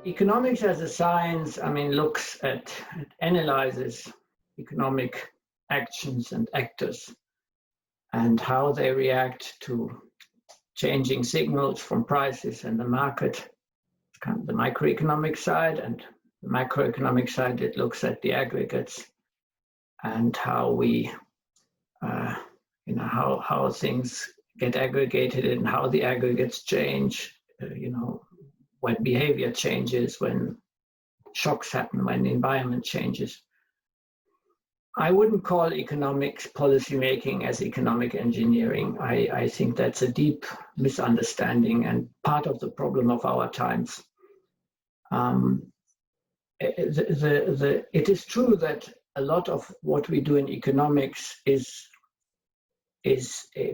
Economics as a science, looks at, analyzes economic actions and actors and how they react to changing signals from prices and the market, kind of the microeconomic side, and the macroeconomic side, it looks at the aggregates and how we, how things get aggregated and how the aggregates change, when behavior changes, when shocks happen, when the environment changes. I wouldn't call economics policy making as economic engineering. I think that's a deep misunderstanding and part of the problem of our times. It is true that a lot of what we do in economics is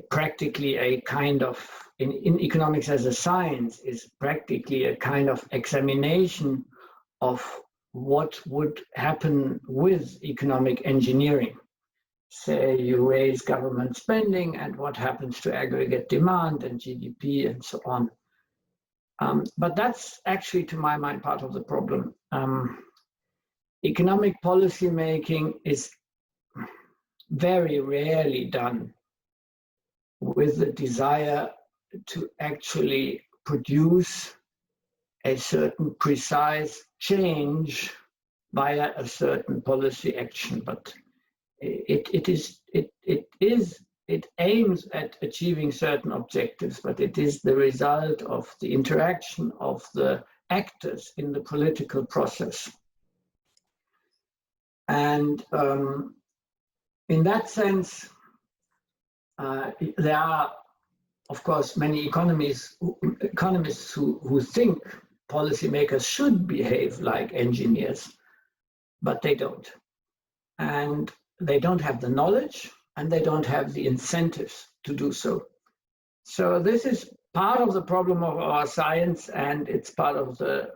practically a kind of, in economics as a science, is practically a kind of examination of what would happen with economic engineering. Say you raise government spending and what happens to aggregate demand and GDP and so on. But that's actually, to my mind, part of the problem. Economic policy making is very rarely done with the desire to actually produce a certain precise change via a certain policy action, but it aims at achieving certain objectives, but it is the result of the interaction of the actors in the political process. And in that sense, there are, of course, many economists who think policymakers should behave like engineers, but they don't. And they don't have the knowledge and they don't have the incentives to do so. So this is part of the problem of our science, and it's part of the,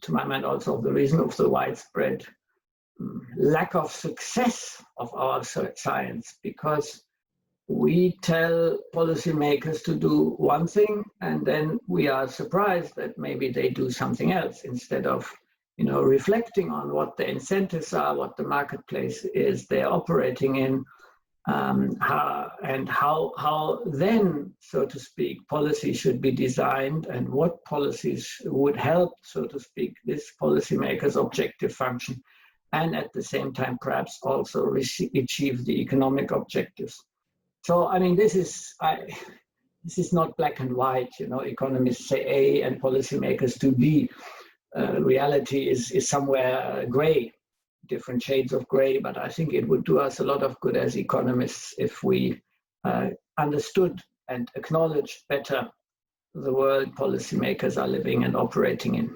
to my mind, also the reason of the widespread lack of success of our science, because we tell policymakers to do one thing and then we are surprised that maybe they do something else instead of reflecting on what the incentives are, what the marketplace is they're operating in, how then, so to speak, policy should be designed and what policies would help, so to speak, this policymaker's objective function, and at the same time perhaps also achieve the economic objectives. So, this is not black and white. Economists say A and policymakers do B. Reality is somewhere gray, different shades of gray. But I think it would do us a lot of good as economists if we understood and acknowledged better the world policymakers are living and operating in.